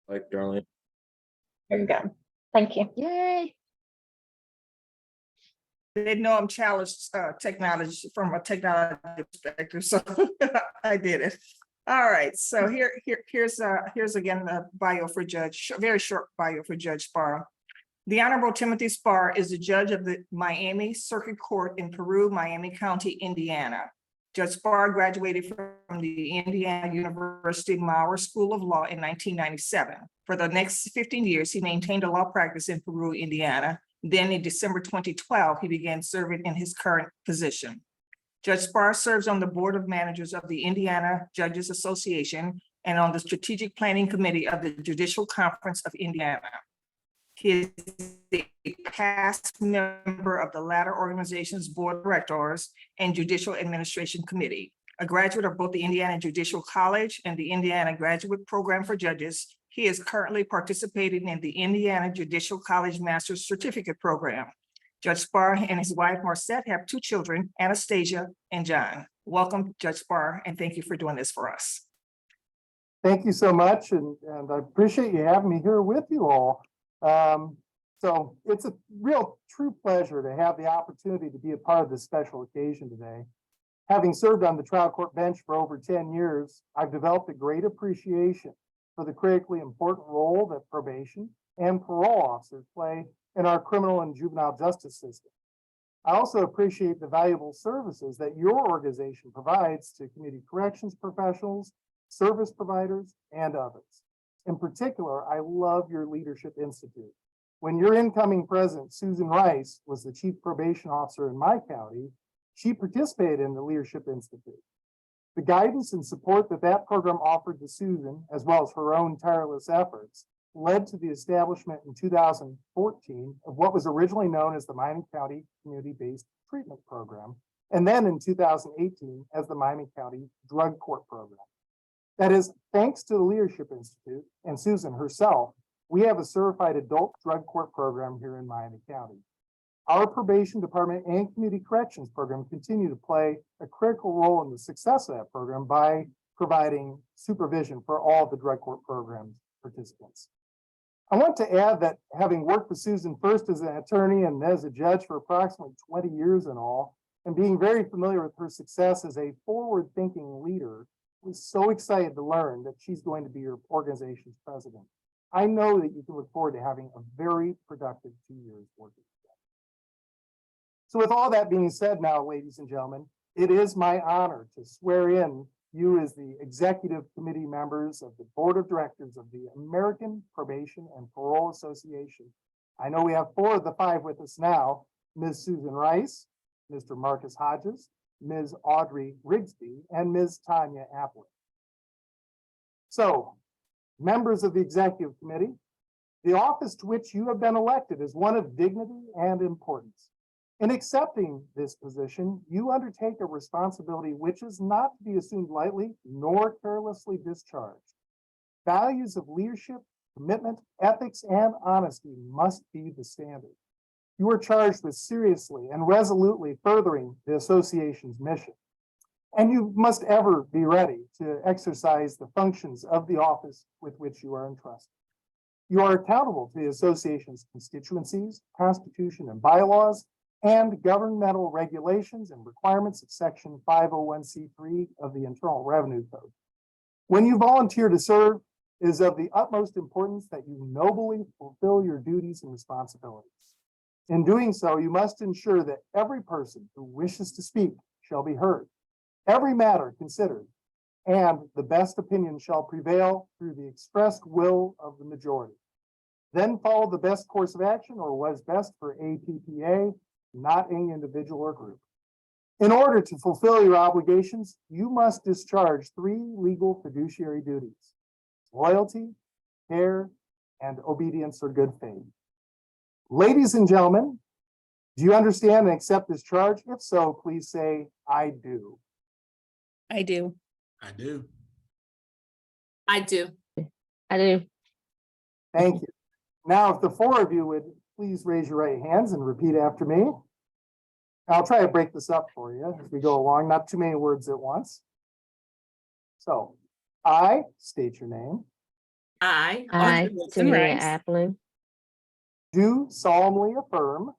Like Darlene. There you go. Thank you. Yay. They know I'm challenged technology from a technology perspective, so I did it. All right, so here's again the bio for Judge, very short bio for Judge Sparrow. The Honorable Timothy Sparrow is the judge of the Miami Circuit Court in Peru, Miami County, Indiana. Judge Sparrow graduated from the Indiana University Maurer School of Law in 1997. For the next 15 years, he maintained a law practice in Peru, Indiana. Then in December 2012, he began serving in his current position. Judge Sparrow serves on the Board of Managers of the Indiana Judges Association and on the Strategic Planning Committee of the Judicial Conference of Indiana. He is a past member of the latter organization's Board of Directors and Judicial Administration Committee. A graduate of both the Indiana Judicial College and the Indiana Graduate Program for Judges, he is currently participating in the Indiana Judicial College Master's Certificate Program. Judge Sparrow and his wife Marcette have 2 children, Anastasia and John. Welcome, Judge Sparrow, and thank you for doing this for us. Thank you so much, and I appreciate you having me here with you all. So it's a real true pleasure to have the opportunity to be a part of this special occasion today. Having served on the trial court bench for over 10 years, I've developed a great appreciation for the critically important role that probation and parole officers play in our criminal and juvenile justice system. I also appreciate the valuable services that your organization provides to community corrections professionals, service providers, and others. In particular, I love your Leadership Institute. When your incoming president, Susan Rice, was the chief probation officer in my county, she participated in the Leadership Institute. The guidance and support that that program offered to Susan, as well as her own tireless efforts, led to the establishment in 2014 of what was originally known as the Miami County Community-Based Treatment Program, and then in 2018 as the Miami County Drug Court Program. That is, thanks to the Leadership Institute and Susan herself, we have a certified adult drug court program here in Miami County. Our probation department and community corrections program continue to play a critical role in the success of that program by providing supervision for all the drug court program participants. I want to add that having worked with Susan first as an attorney and as a judge for approximately 20 years in all, and being very familiar with her success as a forward-thinking leader, I was so excited to learn that she's going to be your organization's president. I know that you can look forward to having a very productive 2 years working together. So with all that being said now, ladies and gentlemen, it is my honor to swear in you as the executive committee members of the board of directors of the American Probation and Parole Association. I know we have 4 of the 5 with us now, Ms. Susan Rice, Mr. Marcus Hodges, Ms. Audrey Rigsby, and Ms. Tanya Applet. So, members of the executive committee, the office to which you have been elected is one of dignity and importance. In accepting this position, you undertake a responsibility which is not to be assumed lightly nor carelessly discharged. Values of leadership, commitment, ethics, and honesty must be the standard. You are charged with seriously and resolutely furthering the association's mission. And you must ever be ready to exercise the functions of the office with which you are entrusted. You are accountable to the association's constituencies, constitution and bylaws, and governmental regulations and requirements of Section 501c3 of the Internal Revenue Code. When you volunteer to serve, it is of the utmost importance that you nobly fulfill your duties and responsibilities. In doing so, you must ensure that every person who wishes to speak shall be heard, every matter considered, and the best opinion shall prevail through the expressed will of the majority. Then follow the best course of action or what is best for APPA, not any individual or group. In order to fulfill your obligations, you must discharge 3 legal fiduciary duties: loyalty, care, and obedience or good faith. Ladies and gentlemen, do you understand and accept this charge? If so, please say, I do. I do. I do. I do. I do. Thank you. Now, if the 4 of you would please raise your right hands and repeat after me. I'll try to break this up for you as we go along, not too many words at once. So, I state your name. I, I, Audrey Wilson Tamia Rice, Appling, do solemnly affirm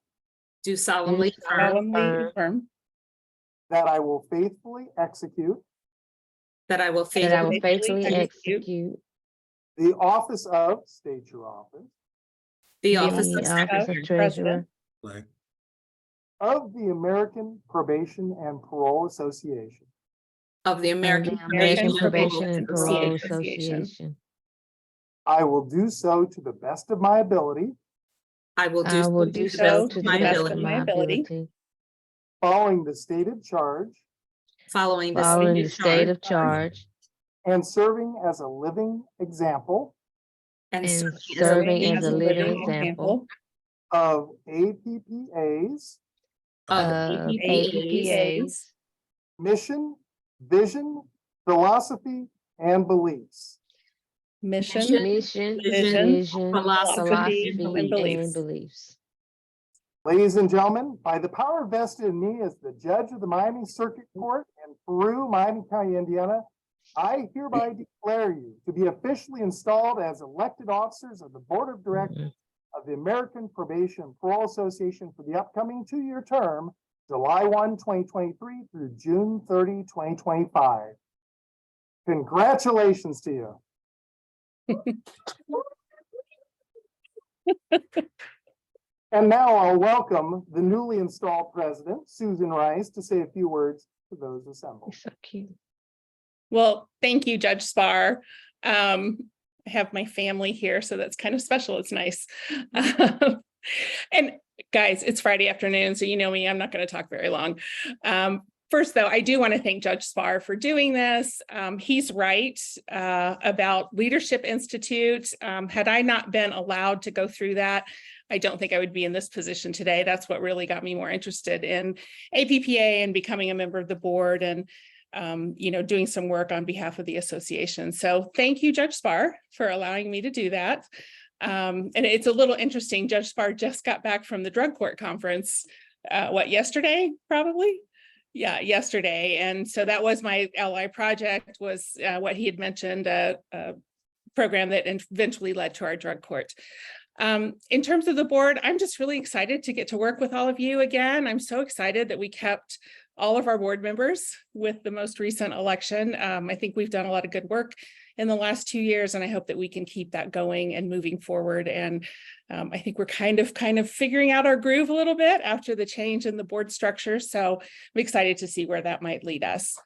do do solemnly affirm solemnly Solemnly affirm affirm that I will faithfully execute that I will that I will faithfully faithfully execute execute the office of, state your office, the the office of office Secretary of Treasurer of the American Probation and Parole Association, of the of American the American Probation Probation and Parole Association. I will do so to the best of my ability, I will I will do do so so to to the the best best of of my my ability, ability, following the stated charge following the following the stated state charge of charge and serving as a living example and and serving serving as as a living example of APPA's of of APPA's APPA's mission, vision, philosophy, and beliefs. mission, mission, vision, vision, philosophy, philosophy, and and beliefs. beliefs. Ladies and gentlemen, by the power vested in me as the judge of the Miami Circuit Court in Peru, Miami County, Indiana, I hereby declare you to be officially installed as elected officers of the Board of Directors of the American Probation and Parole Association for the upcoming 2-year term, July 1, 2023 through June 30, 2025. Congratulations to you. And now I'll welcome the newly installed president, Susan Rice, to say a few words to those assembled. So cute. Well, thank you, Judge Spar. I have my family here, so that's kind of special. It's nice. And guys, it's Friday afternoon, so you know me, I'm not going to talk very long. First, though, I do want to thank Judge Spar for doing this. He's right about Leadership Institute. Had I not been allowed to go through that, I don't think I would be in this position today. That's what really got me more interested in APPA and becoming a member of the board and doing some work on behalf of the association. So thank you, Judge Spar, for allowing me to do that. And it's a little interesting. Judge Spar just got back from the drug court conference, yesterday, probably? Yeah, yesterday. And so that was my LI project, was what he had mentioned, a program that eventually led to our drug court. In terms of the board, I'm just really excited to get to work with all of you again. I'm so excited that we kept all of our board members with the most recent election. I think we've done a lot of good work in the last 2 years, and I hope that we can keep that going and moving forward. And I think we're kind of figuring out our groove a little bit after the change in the board structure. So I'm excited to see where that might lead us.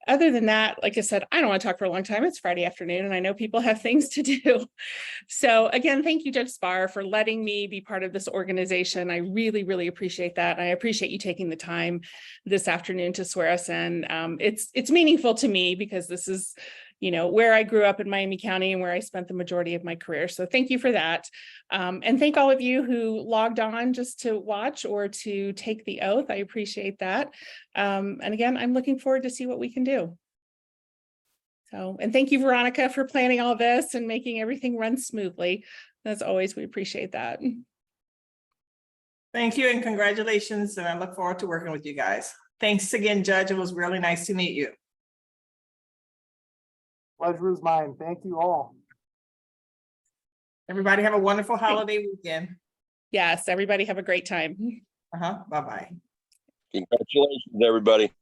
Other than that, like I said, I don't want to talk for a long time. It's Friday afternoon and I know people have things to do. So again, thank you, Judge Spar, for letting me be part of this organization. I really, really appreciate that. And I appreciate you taking the time this afternoon to swear us in. It's meaningful to me because this is, where I grew up in Miami County and where I spent the majority of my career. So thank you for that. And thank all of you who logged on just to watch or to take the oath. I appreciate that. And again, I'm looking forward to see what we can do. So, and thank you, Veronica, for planning all this and making everything run smoothly. As always, we appreciate that. Thank you and congratulations. And I look forward to working with you guys. Thanks again, Judge. It was really nice to meet you. Pleasure is mine. Thank you all. Everybody have a wonderful holiday weekend. Yes, everybody have a great time. Bye-bye. Congratulations, everybody.